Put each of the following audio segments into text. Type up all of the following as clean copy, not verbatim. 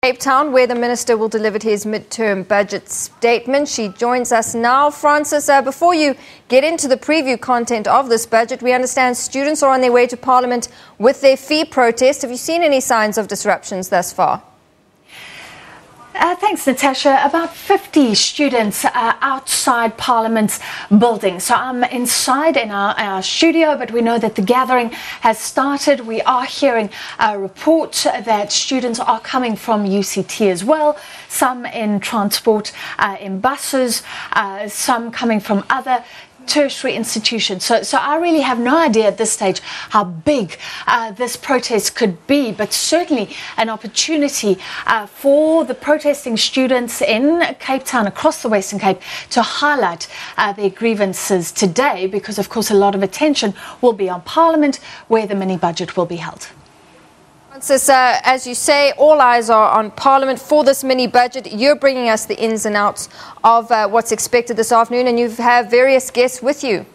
Cape Town, where the minister will deliver his midterm budget statement. She joins us now. Francis, before you get into the preview content of this budget, we understand students are on their way to Parliament with their fee protest. Have you seen any signs of disruptions thus far? Thanks, Natasha. About 50 students outside Parliament's building. So I'm inside in our studio, but we know that the gathering has started. We are hearing a report that students are coming from UCT as well, some in transport, in buses, some coming from other tertiary institutions. So I really have no idea at this stage how big this protest could be, but certainly an opportunity for the protesting students in Cape Town, across the Western Cape, to highlight their grievances today, because of course a lot of attention will be on Parliament, where the mini budget will be held. Francis, as you say, all eyes are on Parliament for this mini budget. You're bringing us the ins and outs of what's expected this afternoon, and you have various guests with you.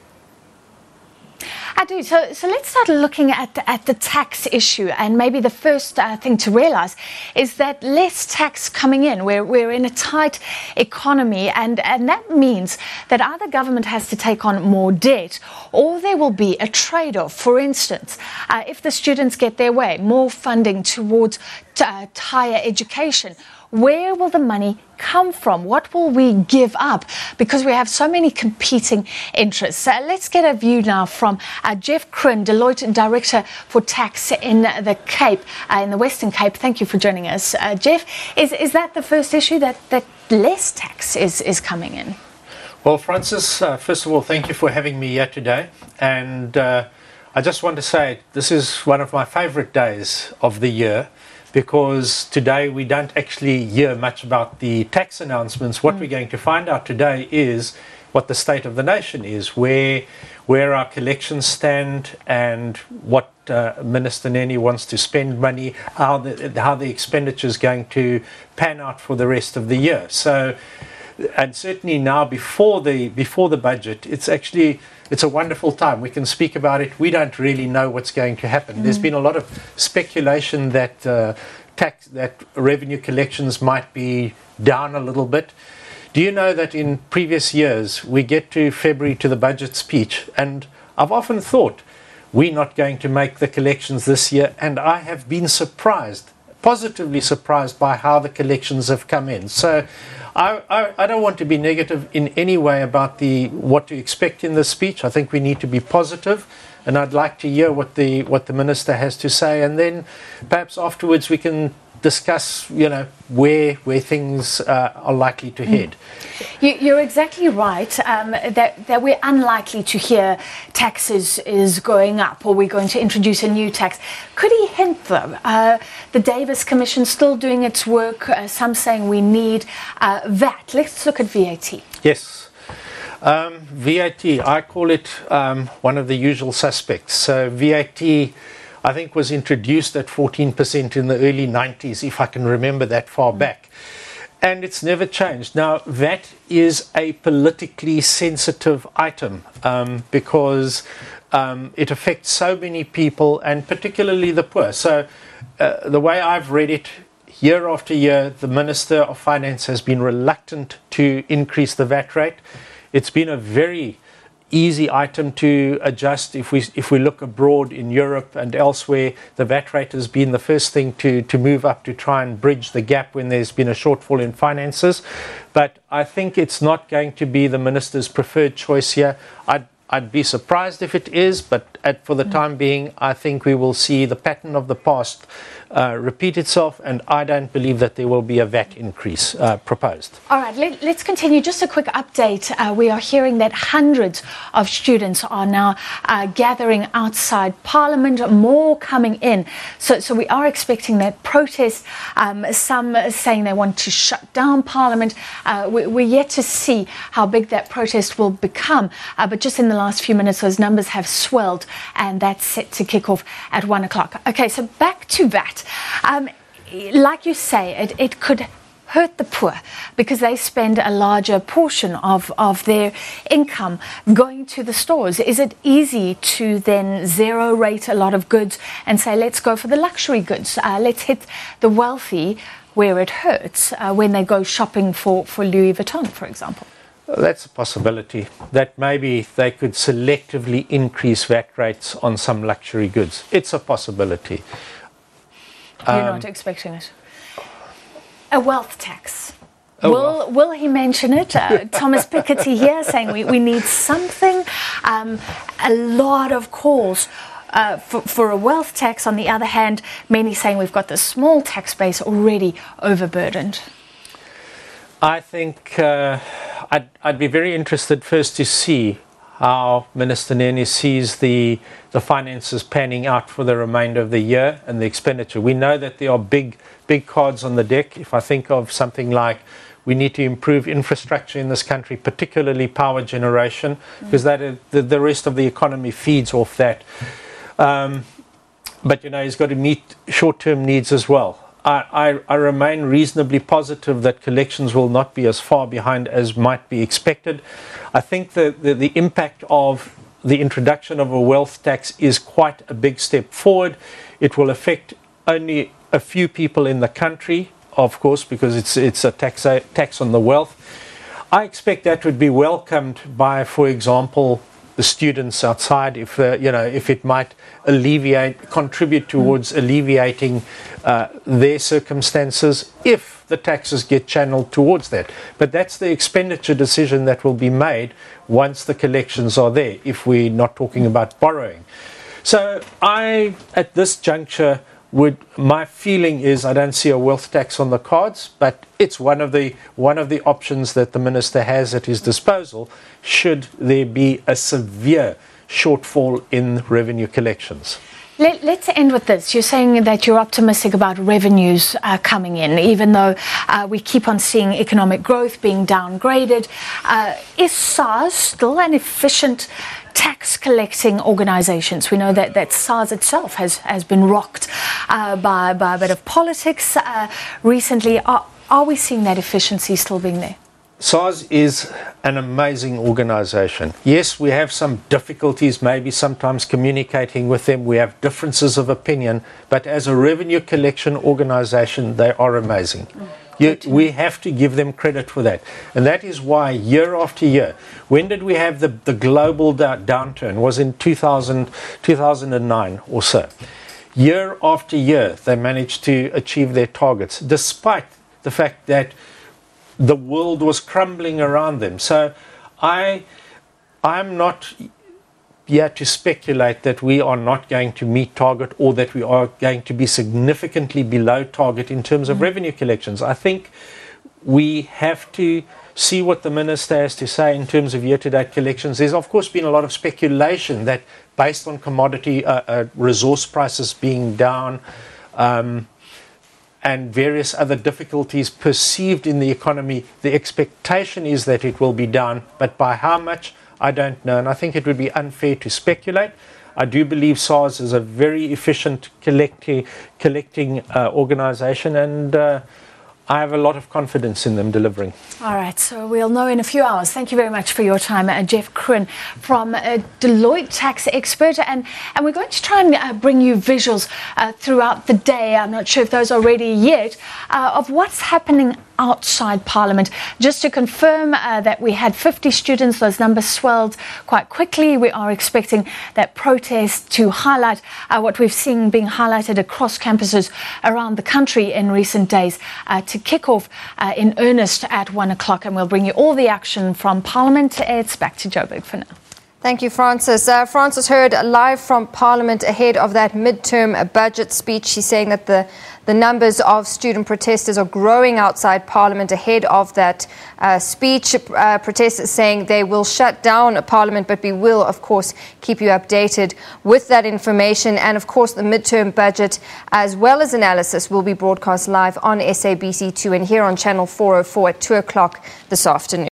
I do. So let's start looking at the tax issue, and maybe the first thing to realise is that less tax coming in. We're in a tight economy, and that means that either government has to take on more debt, or there will be a trade-off. For instance, if the students get their way, more funding towards higher education. Where will the money come from? What will we give up? Because we have so many competing interests. Let's get a view now from Geoff Kroon, Deloitte Director for Tax in the Cape, in the Western Cape. Thank you for joining us. Geoff, is that the first issue, that less tax is coming in? Well, Francis, first of all, thank you for having me here today. And I just want to say this is one of my favourite days of the year, because today we don't actually hear much about the tax announcements. What we're going to find out today is what the state of the nation is, where our collections stand, and what Minister Nene wants to spend money, how the expenditure is going to pan out for the rest of the year. So, and certainly now before the budget, it's a wonderful time. We can speak about it. We don't really know what's going to happen. There's been a lot of speculation that revenue collections might be down a little bit. Do you know that in previous years we get to February to the budget speech, and I've often thought we're not going to make the collections this year, and I have been surprised, positively surprised, by how the collections have come in. So I don't want to be negative in any way about what to expect in the speech. I think we need to be positive, and I'd like to hear what the minister has to say, and then perhaps afterwards we can discuss, where things are likely to head. You're exactly right, that we're unlikely to hear taxes is going up, or we're going to introduce a new tax. Could he hint, though? The Davis Commission still doing its work, some saying we need VAT. Let's look at VAT. Yes. VAT, I call it one of the usual suspects. So VAT, I think, was introduced at 14% in the early 90s, if I can remember that far back. And it's never changed. Now, VAT is a politically sensitive item because it affects so many people, and particularly the poor. So the way I've read it, year after year, the Minister of Finance has been reluctant to increase the VAT rate. It's been a very easy item to adjust. If we look abroad in Europe and elsewhere, the VAT rate has been the first thing to move up to try and bridge the gap when there's been a shortfall in finances. But I think it's not going to be the minister's preferred choice here. I'd be surprised if it is, but for the time being, I think we will see the pattern of the past repeat itself, and I don't believe that there will be a VAT increase proposed. All right, let's continue. Just a quick update. We are hearing that hundreds of students are now gathering outside Parliament, more coming in. So we are expecting that protest, some saying they want to shut down Parliament. We're yet to see how big that protest will become, but just in the last few minutes, those numbers have swelled, and that's set to kick off at 1 o'clock. Okay, so back to VAT. Like you say, it could hurt the poor because they spend a larger portion of their income going to the stores. Is it easy to then zero rate a lot of goods and say, let's go for the luxury goods, let's hit the wealthy where it hurts when they go shopping for Louis Vuitton, for example? That's a possibility, that maybe they could selectively increase VAT rates on some luxury goods. It's a possibility. You're not expecting it? A wealth tax. Will he mention it? Thomas Piketty here saying we need something. A lot of calls for a wealth tax. On the other hand, many saying we've got the small tax base already overburdened. I think I'd be very interested first to see how Minister Nene sees the finances panning out for the remainder of the year and the expenditure. We know that there are big cards on the deck. If I think of something like we need to improve infrastructure in this country, particularly power generation, because the rest of the economy feeds off that. But, he's got to meet short-term needs as well. I remain reasonably positive that collections will not be as far behind as might be expected. I think the impact of the introduction of a wealth tax is quite a big step forward. It will affect only a few people in the country, of course, because it's a tax on the wealth. I expect that would be welcomed by, for example, the students outside, if it might contribute towards alleviating their circumstances, if the taxes get channeled towards that. But that's the expenditure decision that will be made once the collections are there, if we're not talking about borrowing. So at this juncture, my feeling is I don't see a wealth tax on the cards, but it's one of the options that the minister has at his disposal should there be a severe shortfall in revenue collections. Let's end with this. You're saying that you're optimistic about revenues coming in, even though we keep on seeing economic growth being downgraded. Is SARS still an efficient tax collecting organizations? We know that SARS itself has been rocked by a bit of politics recently. Are we seeing that efficiency still being there? SARS is an amazing organization. Yes, we have some difficulties maybe sometimes communicating with them. We have differences of opinion, but as a revenue collection organization, they are amazing. We have to give them credit for that. And that is why year after year, when did we have the global downturn? It was in 2009 or so. Year after year, they managed to achieve their targets, despite the fact that the world was crumbling around them. So I'm not here to speculate that we are not going to meet target or that we are going to be significantly below target in terms of revenue collections. I think we have to see what the minister has to say in terms of year-to-date collections. There's of course been a lot of speculation that based on commodity resource prices being down, and various other difficulties perceived in the economy, the expectation is that it will be down, but by how much, I don't know, and I think it would be unfair to speculate. I do believe SARS is a very efficient collecting organisation, and I have a lot of confidence in them delivering. All right, so we'll know in a few hours. Thank you very much for your time, Geoff Kroon from Deloitte tax expert. And we're going to try and bring you visuals throughout the day. I'm not sure if those are ready yet, of what's happening outside Parliament. Just to confirm that we had 50 students, those numbers swelled quite quickly. We are expecting that protest to highlight what we've seen being highlighted across campuses around the country in recent days to kick off in earnest at 1 o'clock, and we'll bring you all the action from Parliament. It's back to Joburg for now. Thank you, Francis. Francis heard live from Parliament ahead of that midterm budget speech. She's saying that the numbers of student protesters are growing outside Parliament ahead of that speech. Protesters saying they will shut down Parliament, but we will, of course, keep you updated with that information. And, of course, the midterm budget, as well as analysis, will be broadcast live on SABC2 and here on Channel 404 at 2 o'clock this afternoon.